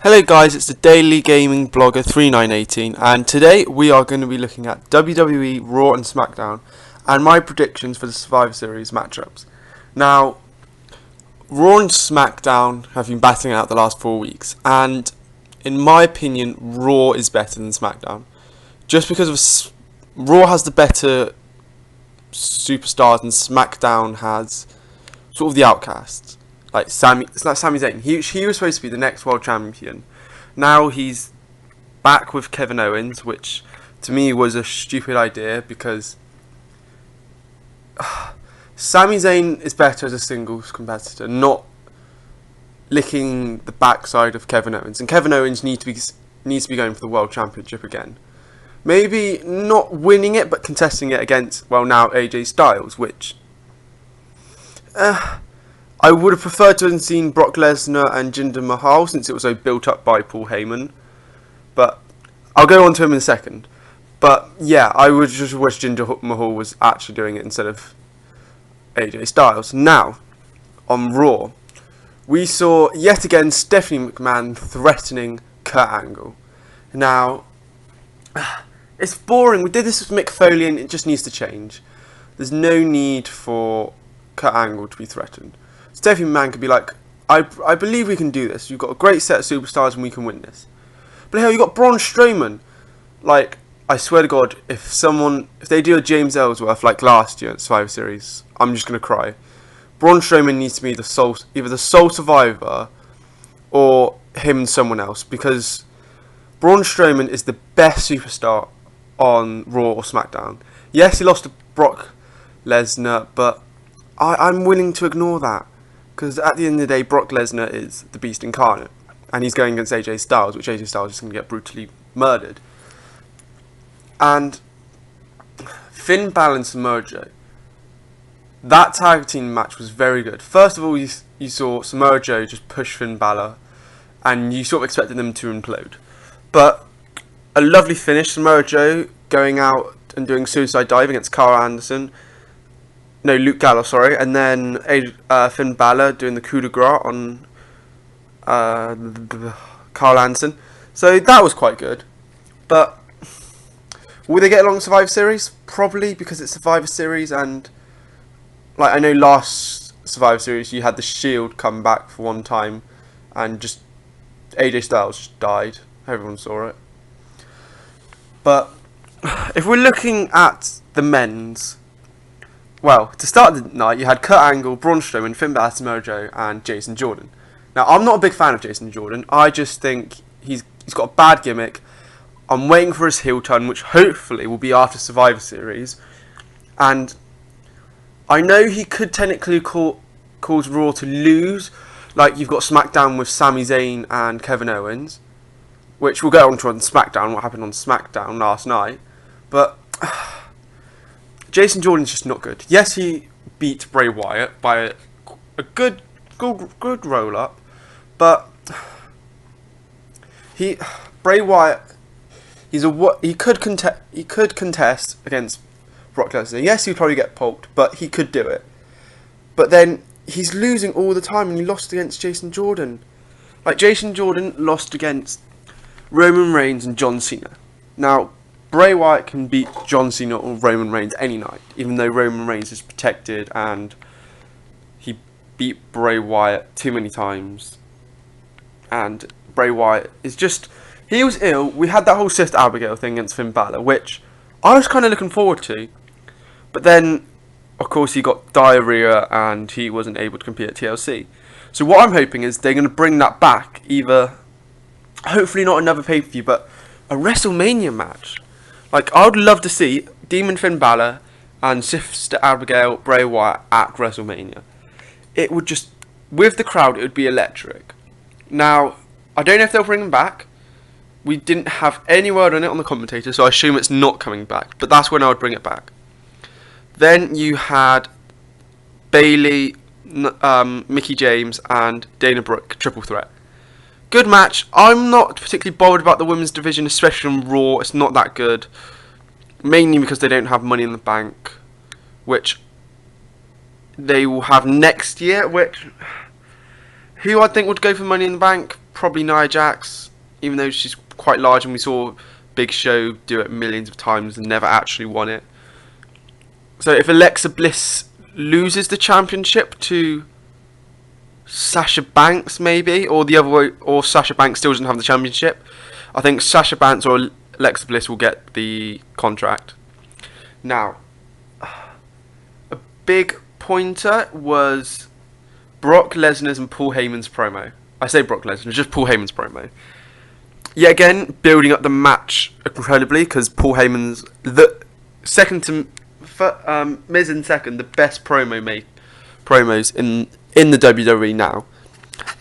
Hello guys, it's the Daily Gaming Blogger 3918 and today we are going to be looking at WWE Raw and Smackdown and my predictions for the Survivor Series matchups. Now, Raw and Smackdown have been battling out the last 4 weeks and in my opinion Raw is better than Smackdown. Just because of Raw has the better superstars and Smackdown has sort of the outcasts. It's like Sami Zayn. He was supposed to be the next world champion. Now he's back with Kevin Owens, which to me was a stupid idea because Sami Zayn is better as a singles competitor, not licking the backside of Kevin Owens. And Kevin Owens needs to be going for the world championship again. Maybe not winning it, but contesting it against now AJ Styles, which I would have preferred to have seen Brock Lesnar and Jinder Mahal since it was so built up by Paul Heyman. But I'll go on to him in a second. But yeah, I would just wish Jinder Mahal was actually doing it instead of AJ Styles. Now, on Raw, we saw yet again Stephanie McMahon threatening Kurt Angle. Now, it's boring. We did this with Mick Foley and it just needs to change. There's no need for Kurt Angle to be threatened. Stephanie McMahon could be like, I believe we can do this. You've got a great set of superstars and we can win this. But hell, you got Braun Strowman. Like, I swear to God, if they do a James Ellsworth like last year at Survivor Series, I'm just gonna cry. Braun Strowman needs to be either the sole survivor or him and someone else, because Braun Strowman is the best superstar on Raw or SmackDown. Yes, he lost to Brock Lesnar, but I'm willing to ignore that. Because at the end of the day, Brock Lesnar is the beast incarnate. And he's going against AJ Styles, which AJ Styles is going to get brutally murdered. And Finn Balor and Samoa Joe. That tag team match was very good. First of all, you saw Samoa Joe just push Finn Balor. And you sort of expected them to implode. But a lovely finish. Samoa Joe going out and doing suicide dive against Luke Gallows, sorry, and then Finn Balor doing the coup de grace on Carl Anderson. So that was quite good. But will they get along Survivor Series? Probably, because it's Survivor Series, and I know last Survivor Series you had the Shield come back for one time, and just AJ Styles just died. Everyone saw it. But if we're looking at the men's, to start the night, you had Kurt Angle, Braun Strowman, Finn Balor, Samoa Joe, and Jason Jordan. Now, I'm not a big fan of Jason Jordan. I just think he's got a bad gimmick. I'm waiting for his heel turn, which hopefully will be after Survivor Series. And I know he could technically cause Raw to lose. Like, you've got SmackDown with Sami Zayn and Kevin Owens, which we'll get on to on SmackDown, what happened on SmackDown last night. But Jason Jordan's just not good. Yes, he beat Bray Wyatt by a good roll-up, but Bray Wyatt, he could contest against Brock Lesnar. Yes, he'd probably get pulped, but he could do it. But then he's losing all the time, and he lost against Jason Jordan. Like, Jason Jordan lost against Roman Reigns and John Cena. Now, Bray Wyatt can beat John Cena or Roman Reigns any night, even though Roman Reigns is protected and he beat Bray Wyatt too many times. And Bray Wyatt is he was ill. We had that whole Sister Abigail thing against Finn Balor, which I was kind of looking forward to. But then, of course, he got diarrhea and he wasn't able to compete at TLC. So what I'm hoping is they're going to bring that back, either, hopefully not another pay-per-view, but a WrestleMania match. Like, I would love to see Demon Finn Balor and Sister Abigail Bray Wyatt at WrestleMania. It would just, with the crowd, it would be electric. Now, I don't know if they'll bring them back. We didn't have any word on it on the commentator, so I assume it's not coming back. But that's when I would bring it back. Then you had Bayley, Mickie James, and Dana Brooke, triple threat. Good match. I'm not particularly bothered about the women's division, especially on Raw. It's not that good. Mainly because they don't have Money in the Bank, which they will have next year. Who I think would go for Money in the Bank? probably Nia Jax, even though she's quite large, and we saw Big Show do it millions of times and never actually won it. So if Alexa Bliss loses the championship to Sasha Banks, maybe, or the other way, or Sasha Banks still doesn't have the championship, I think Sasha Banks or Alexa Bliss will get the contract. Now, a big pointer was Brock Lesnar's and Paul Heyman's promo. I say Brock Lesnar, just Paul Heyman's promo. Yet again, building up the match incredibly, because Paul Heyman's the second to Miz in second, the best promos in the WWE now.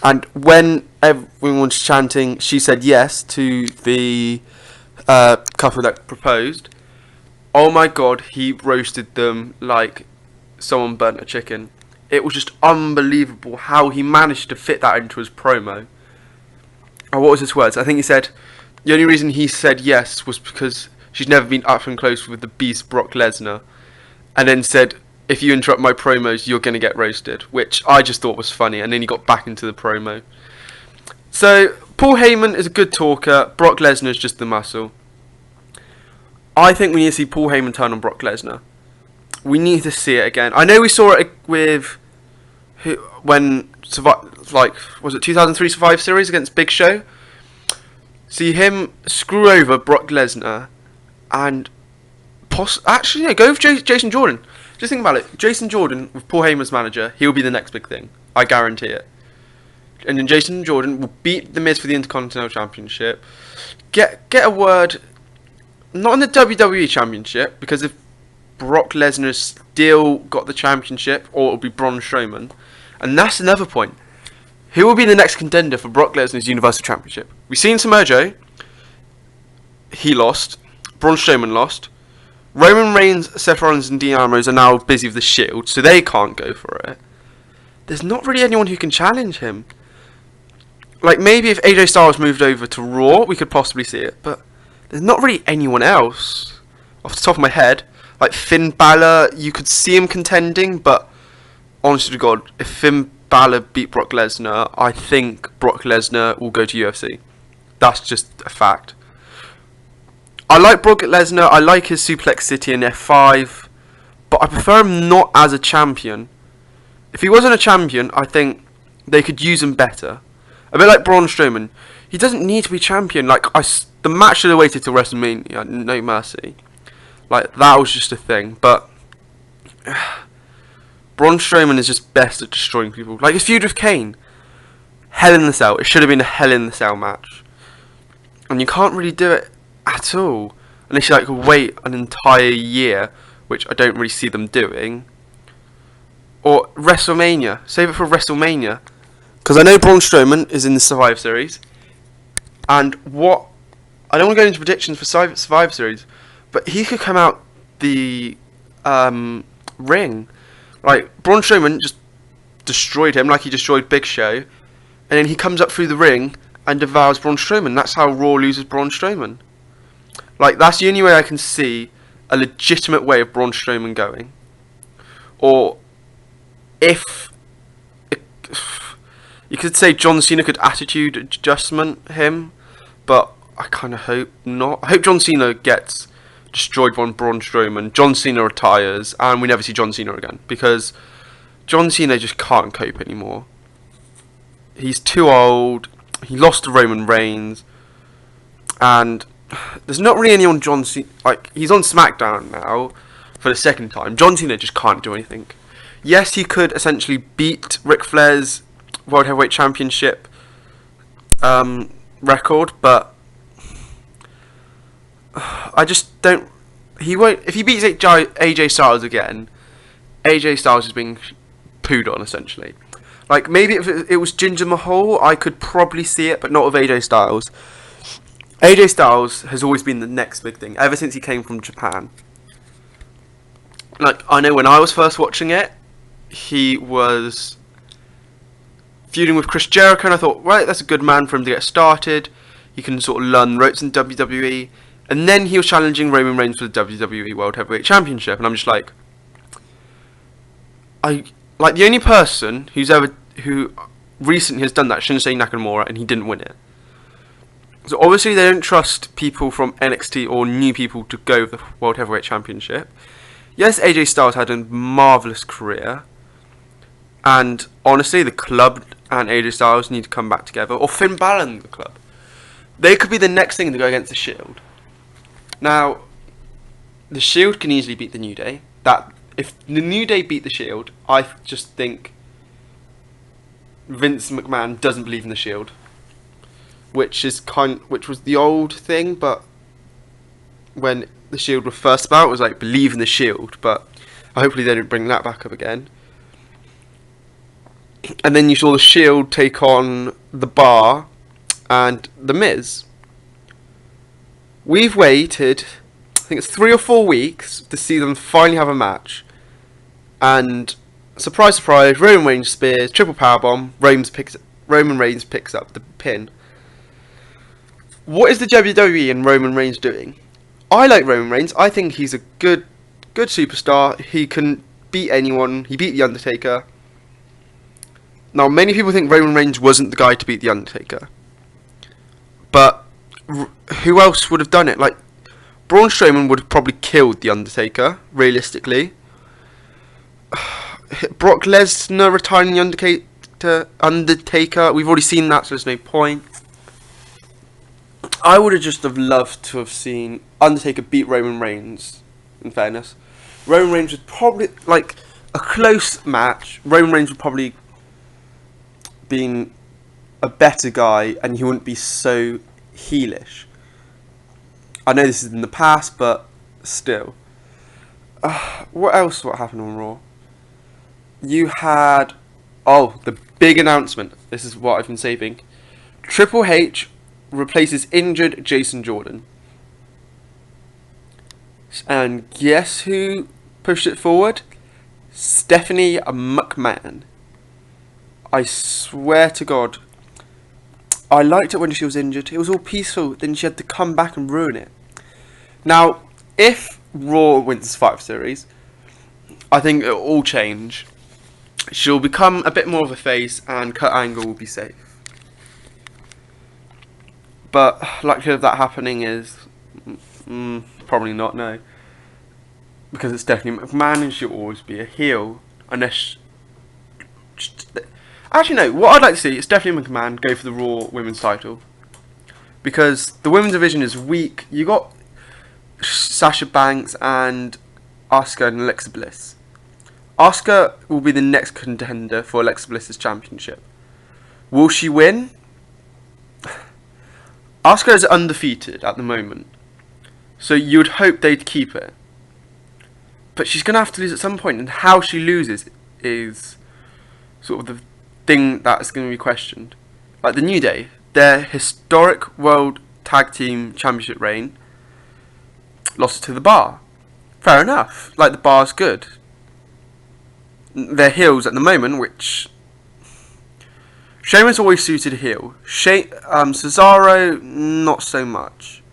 And when everyone was chanting, she said yes to the couple that proposed. Oh my god, he roasted them like someone burnt a chicken. It was just unbelievable how he managed to fit that into his promo. Oh, what was his words? I think he said the only reason he said yes was because she's never been up and close with the beast Brock Lesnar. And then said, if you interrupt my promos, you're going to get roasted. Which I just thought was funny. And then he got back into the promo. So, Paul Heyman is a good talker. Brock Lesnar is just the muscle. I think we need to see Paul Heyman turn on Brock Lesnar. We need to see it again. I know we saw it with when was it 2003 Survivor Series against Big Show? See him screw over Brock Lesnar and actually yeah, go with Jason Jordan. Just think about it. Jason Jordan with Paul Heyman's manager, he'll be the next big thing. I guarantee it. And then Jason Jordan will beat The Miz for the Intercontinental Championship. Get a word, not in the WWE Championship, because if Brock Lesnar still got the championship, or it'll be Braun Strowman. And that's another point. Who will be the next contender for Brock Lesnar's Universal Championship? We've seen Samoa Joe. He lost. Braun Strowman lost. Roman Reigns, Seth Rollins and Dean Ambrose are now busy with the Shield, so they can't go for it. There's not really anyone who can challenge him. Like, maybe if AJ Styles moved over to Raw, we could possibly see it. But there's not really anyone else. Off the top of my head. Like, Finn Balor, you could see him contending, but honestly to God, if Finn Balor beat Brock Lesnar, I think Brock Lesnar will go to UFC. That's just a fact. I like Brock Lesnar, I like his Suplex City in F5, but I prefer him not as a champion. If he wasn't a champion, I think they could use him better. A bit like Braun Strowman. He doesn't need to be champion. Like, the match should have waited till WrestleMania, no mercy. Like, that was just a thing, but Braun Strowman is just best at destroying people. Like his feud with Kane. Hell in the Cell. It should have been a Hell in the Cell match. And you can't really do it at all. Unless you like wait an entire year, which I don't really see them doing. Or WrestleMania. Save it for WrestleMania. Because I know Braun Strowman is in the Survivor Series. And what... I don't want to go into predictions for Survivor Series. But he could come out the ring. Like, Braun Strowman just destroyed him like he destroyed Big Show. And then he comes up through the ring and devours Braun Strowman. That's how Raw loses Braun Strowman. Like, that's the only way I can see a legitimate way of Braun Strowman going. Or, if you could say John Cena could attitude adjustment him, but I kind of hope not. I hope John Cena gets destroyed by Braun Strowman, John Cena retires, and we never see John Cena again. Because John Cena just can't cope anymore. He's too old, he lost to Roman Reigns, and there's not really anyone John Cena... Like, he's on SmackDown now for the second time. John Cena just can't do anything. Yes, he could essentially beat Ric Flair's World Heavyweight Championship record, but I just don't... He won't... If he beats AJ Styles again, AJ Styles is being pooed on, essentially. Like, maybe if it was Jinder Mahal, I could probably see it, but not with AJ Styles. AJ Styles has always been the next big thing, ever since he came from Japan. Like, I know when I was first watching it, he was feuding with Chris Jericho, and I thought, right, that's a good man for him to get started. He can sort of learn the ropes in WWE. And then he was challenging Roman Reigns for the WWE World Heavyweight Championship, and I'm just like, the only person who recently has done that, Shinsuke Nakamura, and he didn't win it. So obviously they don't trust people from NXT or new people to go with the World Heavyweight Championship. Yes, AJ Styles had a marvellous career, and honestly the club and AJ Styles need to come back together, or Finn Balor and the club. They could be the next thing to go against the Shield. Now, the Shield can easily beat the New Day. That if the New Day beat the Shield, I just think Vince McMahon doesn't believe in the Shield, which was the old thing. But when the Shield were first about, it was like believe in the Shield. But hopefully they don't bring that back up again. And then you saw the Shield take on the Bar and the Miz. We've waited, I think it's 3 or 4 weeks to see them finally have a match. And surprise, surprise, Roman Reigns spears, triple powerbomb, Roman Reigns picks up the pin. What is the WWE and Roman Reigns doing? I like Roman Reigns. I think he's a good superstar. He can beat anyone. He beat The Undertaker. Now, many people think Roman Reigns wasn't the guy to beat The Undertaker. But who else would have done it? Like, Braun Strowman would have probably killed The Undertaker, realistically. Brock Lesnar retiring The Undertaker. We've already seen that, so there's no point. I would have just loved to have seen Undertaker beat Roman Reigns, in fairness. Roman Reigns would probably, like, a close match. Roman Reigns would probably been a better guy, and he wouldn't be so heelish. I know this is in the past, but still. What happened on Raw? You had, the big announcement. This is what I've been saving. Triple H replaces injured Jason Jordan. And guess who pushed it forward? Stephanie McMahon. I swear to God, I liked it when she was injured. It was all peaceful. Then she had to come back and ruin it. Now, if Raw wins Survivor Series, I think it'll all change. She'll become a bit more of a face, and Kurt Angle will be safe. But likelihood of that happening is probably not, no. Because it's Stephanie McMahon, and she'll always be a heel, unless. Actually, no. What I'd like to see is Stephanie McMahon go for the Raw Women's title, because the women's division is weak. You got Sasha Banks and Asuka and Alexa Bliss. Asuka will be the next contender for Alexa Bliss's championship. Will she win? Asuka is undefeated at the moment, so you'd hope they'd keep it. But she's going to have to lose at some point, and how she loses is sort of the thing that's going to be questioned. Like the New Day, their historic World Tag Team Championship reign, lost it to the Bar. Fair enough. Like, the Bar's good. They're heels at the moment, which Sheamus always suited a heel. Cesaro, not so much.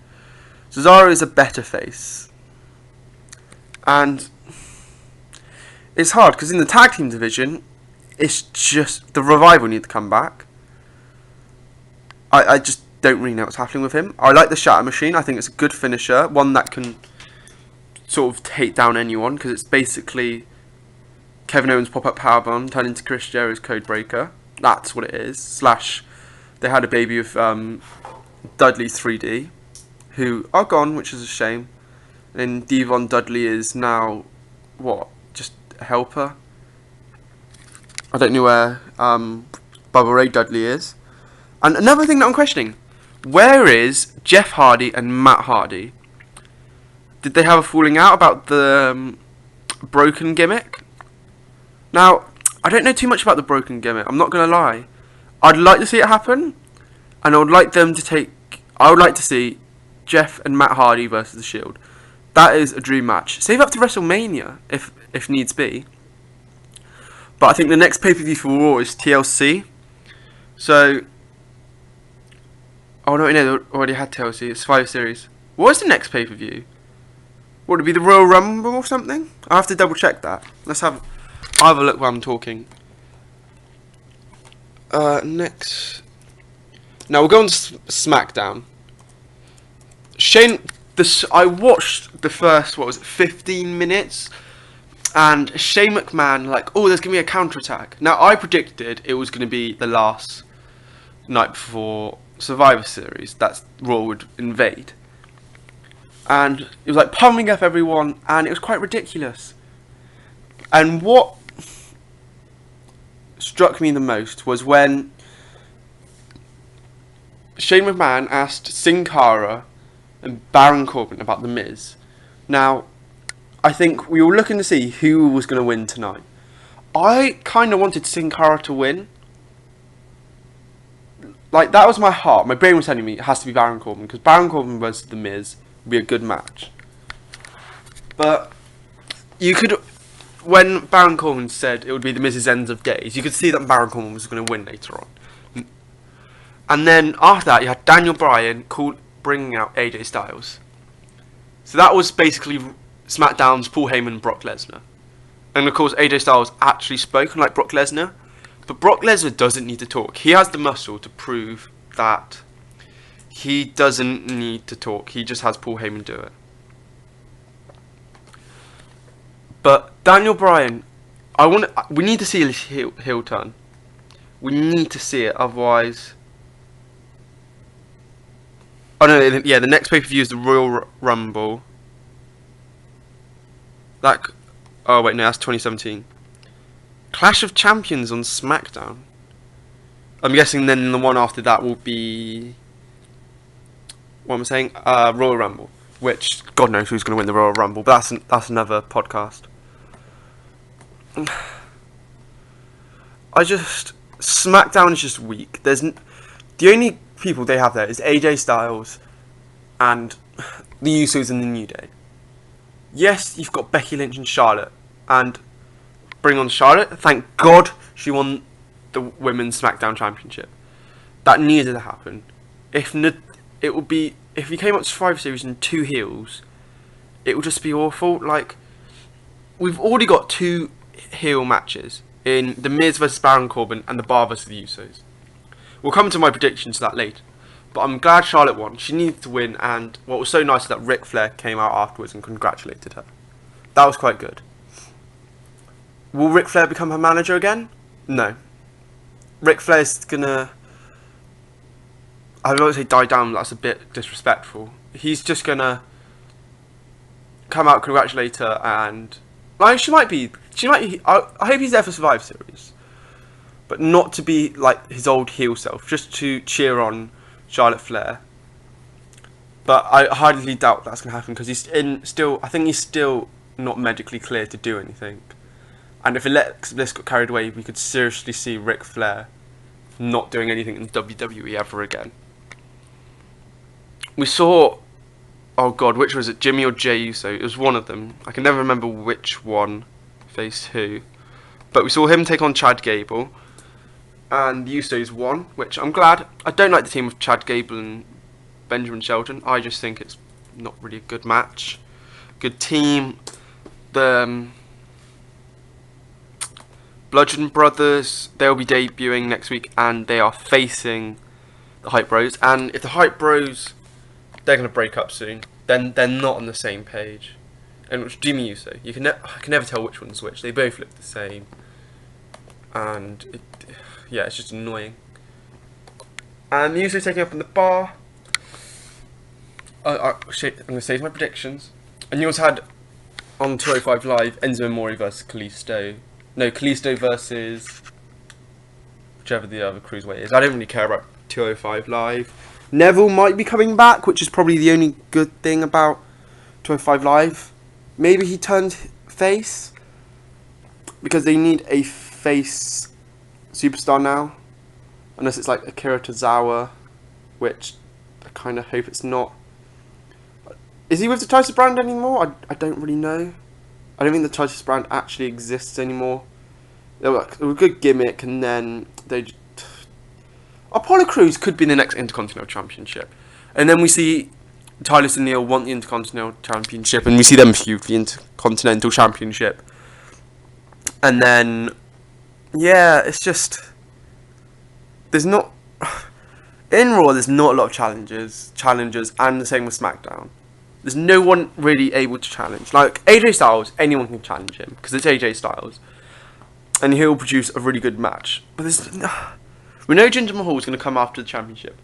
Cesaro is a better face. And it's hard, because in the tag team division, it's just the Revival need to come back. I just don't really know what's happening with him. I like the Shatter Machine. I think it's a good finisher. One that can sort of take down anyone, because it's basically Kevin Owens' pop-up powerbomb turned into Chris Jericho's Codebreaker. That's what it is. Slash, they had a baby with Dudley 3D, who are gone, which is a shame. And Devon Dudley is now, just a helper. I don't know where Bubba Ray Dudley is. And another thing that I'm questioning, where is Jeff Hardy and Matt Hardy? Did they have a falling out about the broken gimmick? Now, I don't know too much about the broken gimmick, I'm not going to lie. I'd like to see it happen, and I would like to see Jeff and Matt Hardy versus The Shield. That is a dream match. Save up to WrestleMania, if needs be. But I think the next pay-per-view for Raw is TLC. So, oh no, they already had TLC, it's 5 series. What is the next pay-per-view? Would it be the Royal Rumble or something? I'll have to double check that. I'll have a look while I'm talking. Next. Now we'll go on to SmackDown. I watched the first, 15 minutes, and Shane McMahon, there's going to be a counterattack. Now, I predicted it was going to be the last night before Survivor Series, that's Raw would invade. And it was pummeling up everyone, and it was quite ridiculous. And what struck me the most was when Shane McMahon asked Sin Cara and Baron Corbin about The Miz. Now, I think we were looking to see who was going to win tonight. I kind of wanted Sin Cara to win. That was my heart. My brain was telling me it has to be Baron Corbin, because Baron Corbin versus The Miz would be a good match. But you could, when Baron Corbin said it would be The Miz's Ends of Days, you could see that Baron Corbin was going to win later on. And then after that, you had Daniel Bryan bringing out AJ Styles. So that was basically SmackDown's Paul Heyman and Brock Lesnar. And of course, AJ Styles actually spoke unlike Brock Lesnar. But Brock Lesnar doesn't need to talk. He has the muscle to prove that he doesn't need to talk. He just has Paul Heyman do it. But Daniel Bryan, we need to see his heel turn. We need to see it, otherwise. Oh no, yeah, the next pay-per-view is the Royal Rumble. Oh wait, no, that's 2017. Clash of Champions on SmackDown. I'm guessing then the one after that will be, what am I saying? Royal Rumble, which God knows who's going to win the Royal Rumble, but that's another podcast. SmackDown is just weak. The only people they have there is AJ Styles and the Usos and the New Day. Yes, you've got Becky Lynch and Charlotte, and bring on Charlotte. Thank God she won the Women's SmackDown Championship. That needed to happen. If you came up to Survivor Series and 2 heels, it would just be awful. We've already got 2 heel matches in The Miz versus Baron Corbin and The Bar versus the Usos. We'll come to my predictions to that later. But I'm glad Charlotte won. She needed to win, and what was so nice is that Ric Flair came out afterwards and congratulated her. That was quite good. Will Ric Flair become her manager again? No. Ric Flair's gonna, I don't want to say die down, that's a bit disrespectful. He's just gonna come out, congratulate her, and she might be, I hope he's there for Survivor Series. But not to be like his old heel self, just to cheer on Charlotte Flair. But I highly doubt that's going to happen, because I think he's still not medically clear to do anything. And if Alexa Bliss got carried away, we could seriously see Ric Flair not doing anything in WWE ever again. We saw, oh God, which was it, Jimmy or Jey Uso? It was one of them. I can never remember which one faced who. But we saw him take on Chad Gable, and the Usos won, which I'm glad. I don't like the team of Chad Gable and Benjamin Shelton. I just think it's not really a good match. Good team. The Bludgeon Brothers, they'll be debuting next week, and they are facing the Hype Bros. And if the Hype Bros, they're going to break up soon, then they're not on the same page. And it's Jimmy Uso. I can never tell which one's which. They both look the same. And yeah, it's just annoying. And the Usos taking up in the Bar. I'm going to say my predictions. And you also had on 205 Live Enzo Amore versus Kalisto. No, Kalisto versus whichever the other cruiserweight is. I don't really care about 205 Live. Neville might be coming back, which is probably the only good thing about 205 Live. Maybe he turned face, because they need a face superstar now. Unless it's like Akira Tozawa, which I kind of hope it's not. Is he with the Titus brand anymore? I don't really know. I don't think the Titus brand actually exists anymore. They were a good gimmick, and then Apollo Crews could be the next Intercontinental Championship. And then we see Titus and Neil want the Intercontinental Championship, and we see them feud for the Intercontinental Championship. And then, yeah, it's just, there's not in Raw. There's not a lot of challengers, and the same with SmackDown. There's no one really able to challenge. Like AJ Styles, anyone can challenge him because it's AJ Styles, and he'll produce a really good match. But we know Jinder Mahal is going to come after the championship.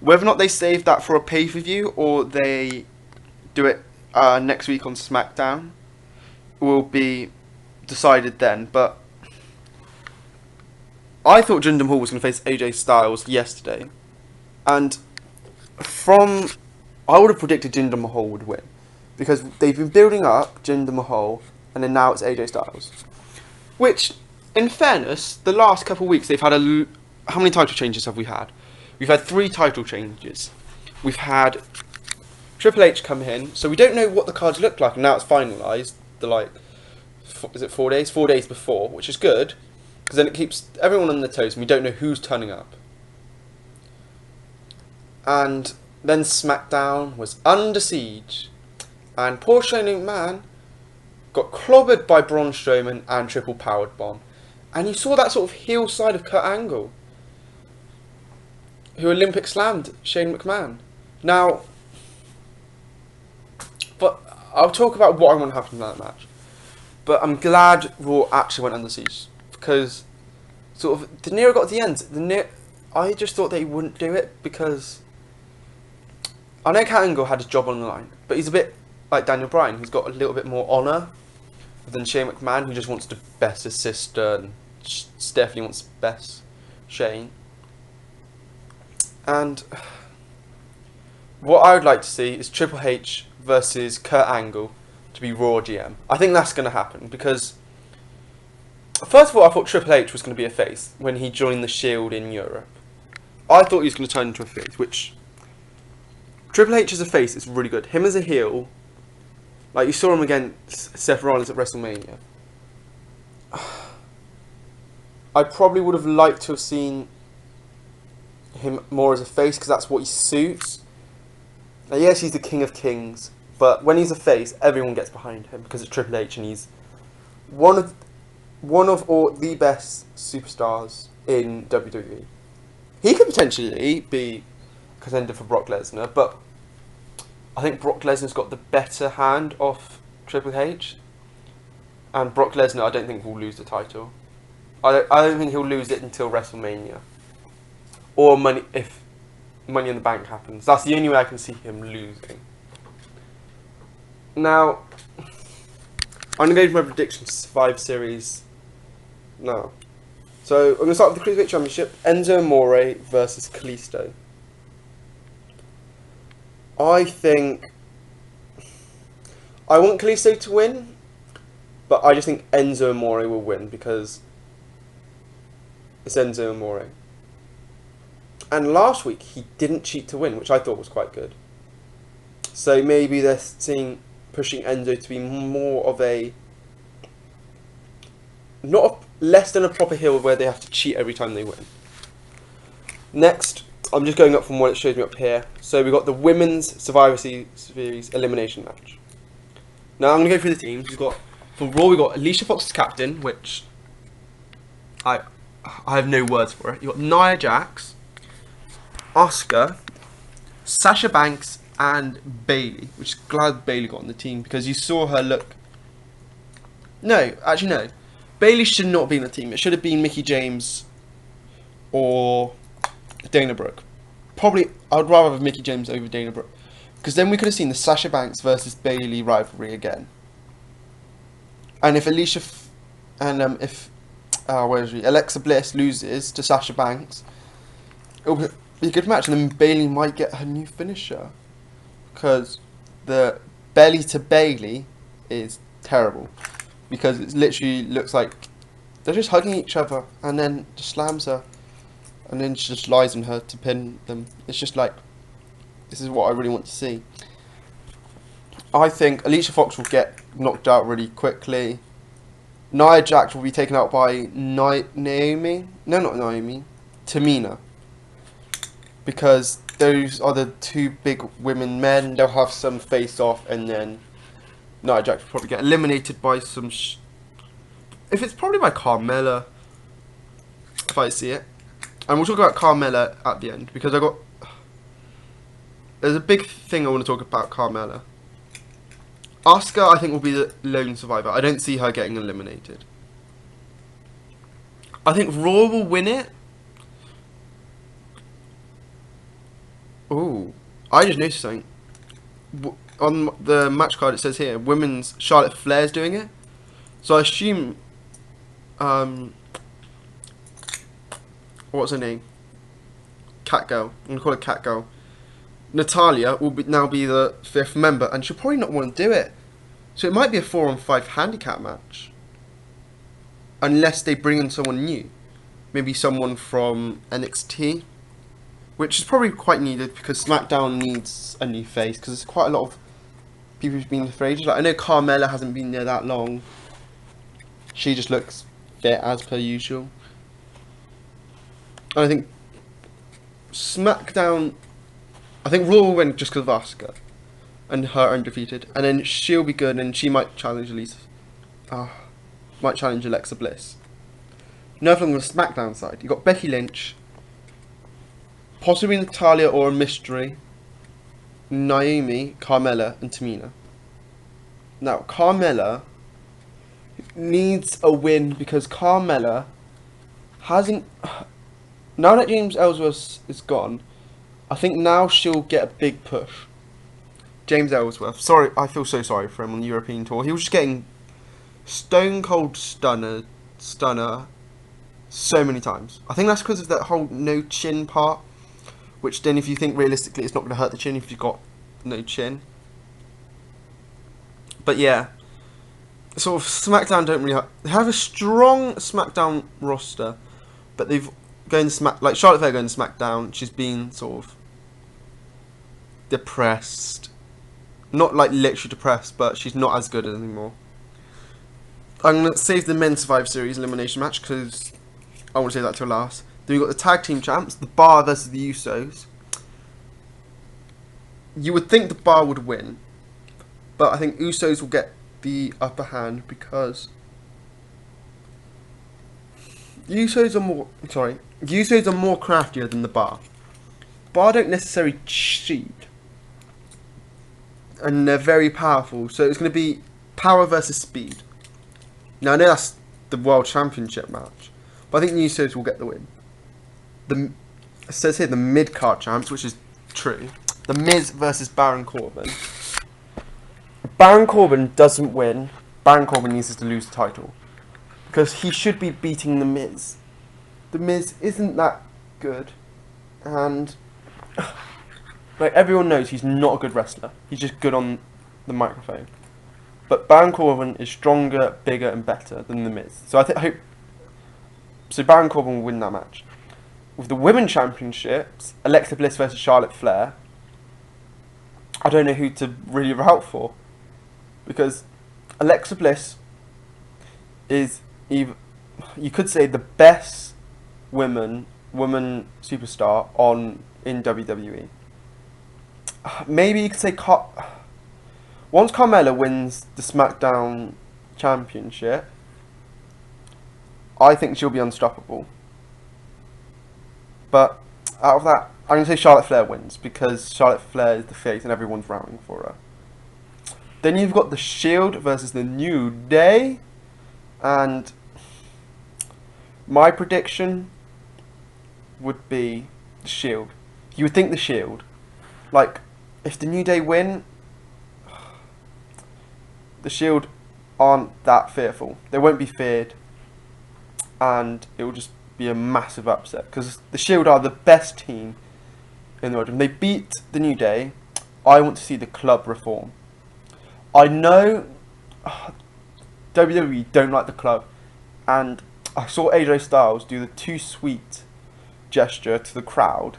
Whether or not they save that for a pay-per-view or they do it next week on SmackDown will be decided then. But I thought Jinder Mahal was going to face AJ Styles yesterday, and I would have predicted Jinder Mahal would win because they've been building up Jinder Mahal, and then now it's AJ Styles. Which, in fairness, the last couple of weeks they've had how many title changes have we had? We've had 3 title changes. We've had Triple H come in, so we don't know what the cards look like, and now it's finalised. Is it 4 days? 4 days before, which is good because then it keeps everyone on their toes, and we don't know who's turning up. And then SmackDown was under siege, and poor Shane McMahon got clobbered by Braun Strowman and triple powered bomb. And you saw that sort of heel side of Kurt Angle, who Olympic slammed Shane McMahon. Now, but I'll talk about what I want to happen in that match. But I'm glad Raw actually went under siege because sort of De Niro got to the end. I just thought they wouldn't do it because I know Kurt Angle had his job on the line, but he's a bit like Daniel Bryan. He's got a little bit more honour than Shane McMahon, who just wants to best his sister, and Stephanie wants to best Shane. And what I would like to see is Triple H versus Kurt Angle to be Raw GM. I think that's going to happen because, first of all, I thought Triple H was going to be a face when he joined the Shield in Europe. I thought he was going to turn into a face, which Triple H as a face is really good. Him as a heel, like you saw him against Seth Rollins at WrestleMania. I probably would have liked to have seen him more as a face because that's what he suits. Now, yes, he's the King of Kings, but when he's a face, everyone gets behind him because it's Triple H, and he's one of all the best superstars in WWE. He could potentially be a contender for Brock Lesnar, but I think Brock Lesnar's got the better hand of Triple H, and Brock Lesnar I don't think will lose the title. I don't think he'll lose it until WrestleMania, or if Money in the Bank happens. That's the only way I can see him losing. Now, I'm going to go to my predictions 5 series now. So I'm going to start with the Cruiserweight Championship. Enzo Amore versus Kalisto. I think I want Kalisto to win, but I just think Enzo Amore will win because it's Enzo Amore. And last week he didn't cheat to win, which I thought was quite good. So maybe they're pushing Enzo to be more of less than a proper heel where they have to cheat every time they win. Next, I'm just going up from what it shows me up here. So we've got the Women's Survivor Series Elimination Match. Now I'm going to go through the teams. For Raw, we've got Alicia Fox as captain, which I have no words for it. You've got Nia Jax, Asuka, Sasha Banks, and Bayley, which is glad Bayley got on the team because you saw her look. No, actually no. Bayley should not be in the team. It should have been Mickie James or Dana Brooke. Probably, I would rather have Mickie James over Dana Brooke because then we could have seen the Sasha Banks versus Bayley rivalry again. And if Alexa Bliss loses to Sasha Banks, it'll be a good match, and then Bayley might get her new finisher because the belly to Bayley is terrible because it literally looks like they're just hugging each other and then just slams her and then she just lies on her to pin them. It's just like, this is what I really want to see. I think Alicia Fox will get knocked out really quickly. Nia Jax will be taken out by Naomi. No, not Naomi. Tamina. Because those are the 2 big women men. They'll have some face off, and then Nia Jax will probably get eliminated by some. If it's probably by Carmella, if I see it. And we'll talk about Carmella at the end, because there's a big thing I want to talk about Carmella. Asuka, I think, will be the lone survivor. I don't see her getting eliminated. I think Raw will win it. Ooh, I just noticed something. On the match card it says here, women's Charlotte Flair's doing it. So I assume, what's her name? Catgirl. I'm going to call her Catgirl. Natalia will now be the 5th member, and she'll probably not want to do it. So it might be a 4-on-5 handicap match. Unless they bring in someone new. Maybe someone from NXT. Which is probably quite needed, because SmackDown needs a new face. Because there's quite a lot of people who've been there for ages. Like, I know Carmella hasn't been there that long. She just looks fit as per usual. And I think SmackDown... I think Raw will win just because of Asuka. And her undefeated. And then she'll be good, and she might challenge Alexa Bliss. Now from the SmackDown side, you've got Becky Lynch, possibly Natalia or a mystery, Naomi, Carmella, and Tamina. Now, Carmella needs a win because Carmella hasn't... Now that James Ellsworth is gone, I think now she'll get a big push. James Ellsworth. Sorry, I feel so sorry for him on the European tour. He was just getting stone cold stunner so many times. I think that's because of that whole no chin part. Which then, if you think realistically, it's not going to hurt the chin if you've got no chin. But yeah, sort of SmackDown don't really they have a strong SmackDown roster, but they've going to like Charlotte Flair going to SmackDown. She's been sort of depressed, not like literally depressed, but she's not as good anymore. I'm gonna save the men's Survivor Series elimination match because I want to save that till last. Then we've got the tag team champs, the Bar versus the Usos. You would think the Bar would win, but I think Usos will get the upper hand because the Usos are more craftier than the Bar. Bar don't necessarily cheat, and they're very powerful. So it's going to be power versus speed. Now I know that's the World Championship match, but I think the Usos will get the win. It says here the mid-card champs, which is true. The Miz versus Baron Corbin. If Baron Corbin doesn't win, Baron Corbin needs to lose the title. Because he should be beating The Miz. The Miz isn't that good. And like everyone knows, he's not a good wrestler. He's just good on the microphone. But Baron Corbin is stronger, bigger and better than The Miz. So I hope... So Baron Corbin will win that match. With the Women's Championships, Alexa Bliss versus Charlotte Flair, I don't know who to really route for. Because Alexa Bliss is, you could say, the best woman superstar in WWE. Maybe you could say once Carmella wins the SmackDown Championship, I think she'll be unstoppable. But out of that, I'm going to say Charlotte Flair wins because Charlotte Flair is the face and everyone's rooting for her. Then you've got the Shield versus the New Day. And my prediction would be the Shield. You would think the Shield. Like, if the New Day win, the Shield aren't that fearful. They won't be feared. And it will just be a massive upset. Because the Shield are the best team in the world. When they beat the New Day, I want to see the club reform. I know WWE don't like the club. And I saw AJ Styles do the too sweet gesture to the crowd.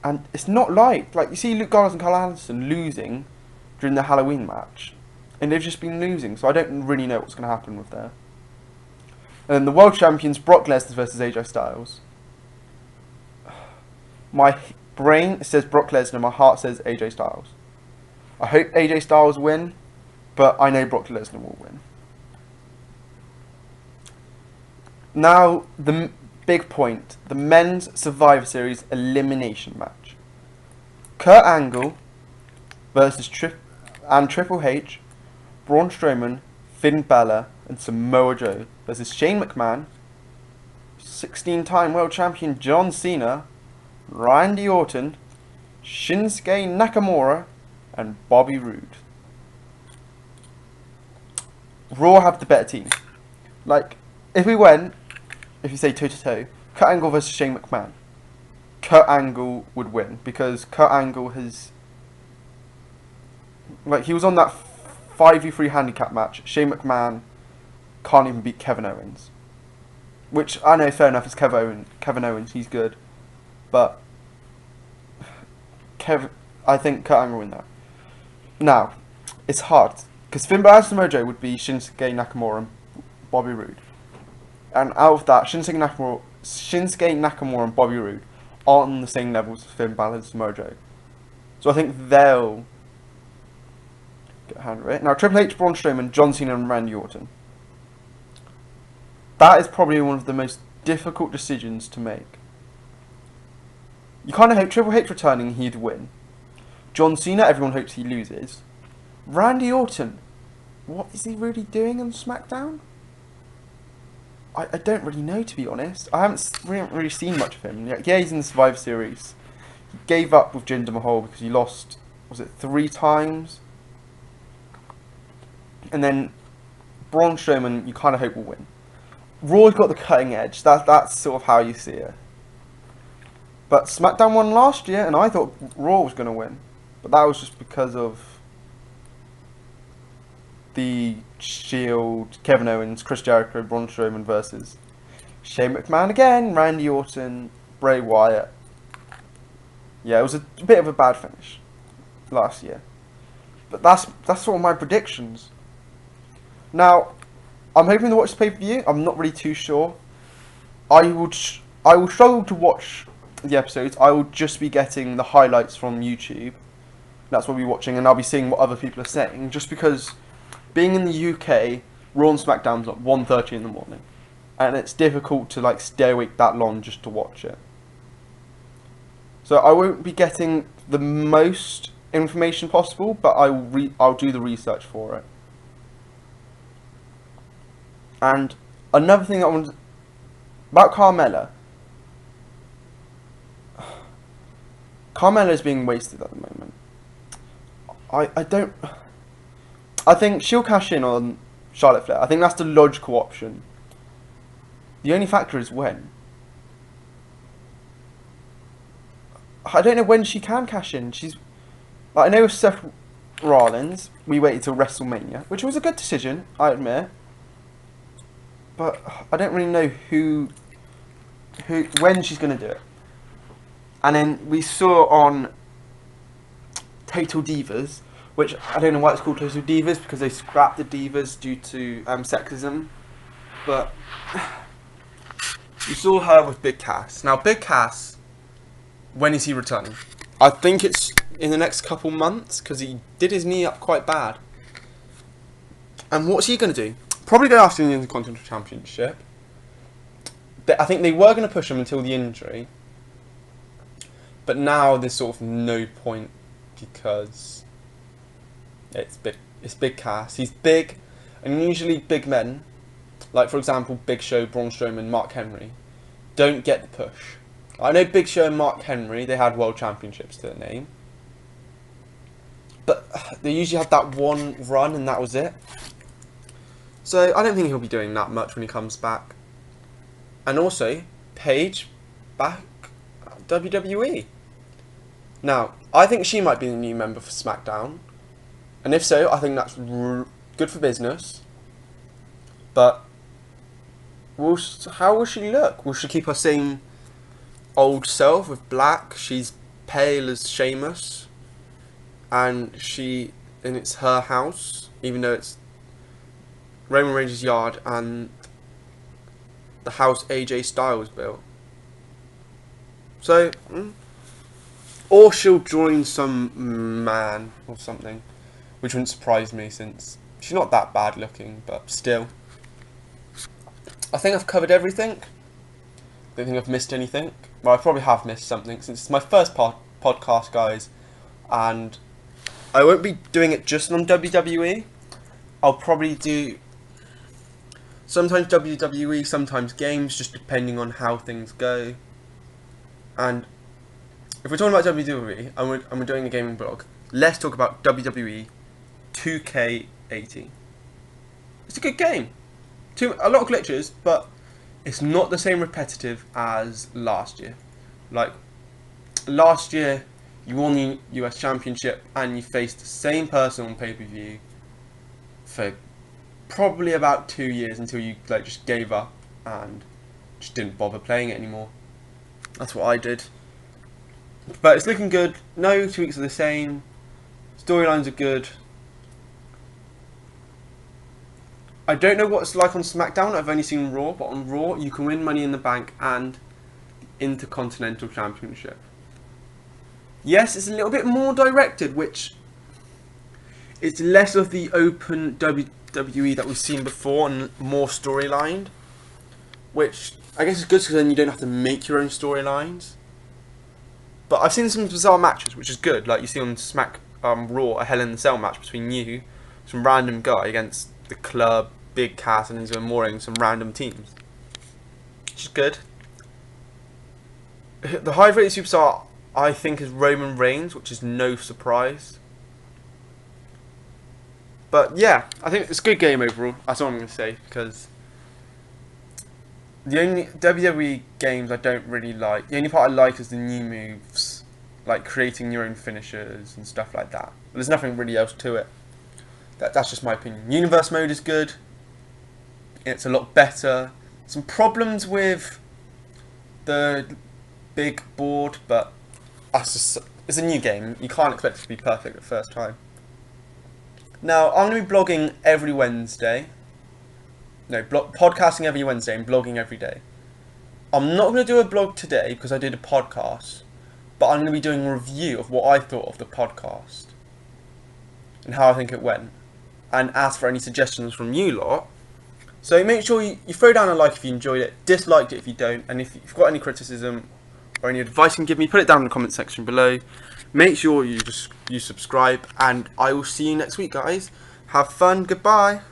And it's not like you see Luke Gallows and Carl Anderson losing during the Halloween match. And they've just been losing. So I don't really know what's going to happen with there. And then the World Champions, Brock Lesnar versus AJ Styles. My brain says Brock Lesnar, my heart says AJ Styles. I hope AJ Styles win, but I know Brock Lesnar will win. Now, big point. The men's Survivor Series elimination match. Kurt Angle versus Triple H, Braun Strowman, Finn Balor, and Samoa Joe versus Shane McMahon, 16-time world champion John Cena, Randy Orton, Shinsuke Nakamura, and Bobby Roode. Raw have the better team. Like, if you say toe-to-toe, Kurt Angle versus Shane McMahon, Kurt Angle would win, because Kurt Angle has... Like, he was on that 5v3 handicap match. Shane McMahon can't even beat Kevin Owens. Which, I know, fair enough, it's Kevin Owens, he's good. But, I think Kurt Angle win that. Now, it's hard, because Finn Balor and Samoa Joe would be Shinsuke Nakamura and Bobby Roode. And out of that, Shinsuke Nakamura and Bobby Roode aren't on the same levels as Finn Balor and Samoa Joe. So I think they'll get a hand of it. Now, Triple H, Braun Strowman, John Cena and Randy Orton. That is probably one of the most difficult decisions to make. You kind of hope Triple H returning, he'd win. John Cena, everyone hopes he loses. Randy Orton, what is he really doing on SmackDown? I don't really know, to be honest. We haven't really seen much of him. Yeah, he's in the Survivor Series. He gave up with Jinder Mahal because he lost, was it 3 times? And then Braun Strowman, you kind of hope will win. Raw's got the cutting edge. That's sort of how you see it. But SmackDown won last year, and I thought Raw was going to win. But that was just because of the Shield, Kevin Owens, Chris Jericho, Braun Strowman versus Shane McMahon again, Randy Orton, Bray Wyatt. Yeah, it was a bit of a bad finish last year. But that's sort of my predictions. Now, I'm hoping to watch the pay-per-view. I'm not really too sure. I will struggle to watch the episodes. I will just be getting the highlights from YouTube. That's what I'll be watching, and I'll be seeing what other people are saying. Just because, being in the UK, Raw and SmackDown's at 1:30 in the morning, and it's difficult to like stay awake that long just to watch it. So I won't be getting the most information possible, but I'll do the research for it. And another thing I want about Carmella. Carmella is being wasted at the moment. I think she'll cash in on Charlotte Flair. I think that's the logical option. The only factor is when. I don't know when she can cash in. I know with Seth Rollins, we waited till WrestleMania, which was a good decision, I admit. But I don't really know when she's going to do it. And then we saw on Total Divas, which I don't know why it's called Total Divas, because they scrapped the Divas due to sexism. But you saw her with Big Cass. Now, Big Cass, when is he returning? I think it's in the next couple months, because he did his knee up quite bad. And what's he going to do? Probably go after the Intercontinental Championship. I think they were going to push him until the injury. But now there's sort of no point, because it's Big Cass. He's big, and usually big men, like for example Big Show, Braun Strowman, Mark Henry, don't get the push. I know Big Show and Mark Henry, they had world championships to their name, but they usually had that one run and that was it. So I don't think he'll be doing that much when he comes back. And also, Paige back at WWE. Now, I think she might be the new member for SmackDown. And if so, I think that's good for business. But how will she look? Will she keep her same old self with black? She's pale as Sheamus. And it's her house, even though it's Roman Reigns' yard and the house AJ Styles built. So, or she'll join some man or something, which wouldn't surprise me since she's not that bad looking, but still. I think I've covered everything. don't think I've missed anything. Well, I probably have missed something since it's my first podcast, guys, and I won't be doing it just on WWE. I'll probably do sometimes WWE, sometimes games, just depending on how things go. And if we're talking about WWE and we're doing a gaming blog, let's talk about WWE 2K18. It's a good game. A lot of glitches, but it's not the same repetitive as last year. Like, last year, you won the US Championship and you faced the same person on pay-per-view for probably about 2 years until you just gave up and just didn't bother playing it anymore. That's what I did. But it's looking good. No tweaks are the same. Storylines are good. I don't know what it's like on SmackDown. I've only seen Raw, but on Raw you can win Money in the Bank and Intercontinental Championship. Yes, it's a little bit more directed, which it's less of the open WWE that we've seen before and more storylined, which I guess is good because then you don't have to make your own storylines. But I've seen some bizarre matches, which is good. Like you see on Raw, a Hell in the Cell match between you, some random guy, against the Club, Big Cass, and Enzo Amore, and some random teams, which is good. The highest rated superstar I think is Roman Reigns, which is no surprise. But yeah, I think it's a good game overall. That's all I'm going to say, because the only WWE games I don't really like, the only part I like is the new moves, like creating your own finishers and stuff like that. But there's nothing really else to it. That's just my opinion. Universe mode is good. It's a lot better. Some problems with the big board, but it's a new game. You can't expect it to be perfect the first time. Now, I'm going to be blogging every Wednesday. No, podcasting every Wednesday and blogging every day. I'm not going to do a blog today because I did a podcast, but I'm going to be doing a review of what I thought of the podcast and how I think it went, and ask for any suggestions from you lot. So make sure you throw down a like if you enjoyed it, disliked it if you don't, and if you've got any criticism or any advice you can give me, put it down in the comment section below. Make sure you subscribe, and I will see you next week, guys. Have fun. Goodbye.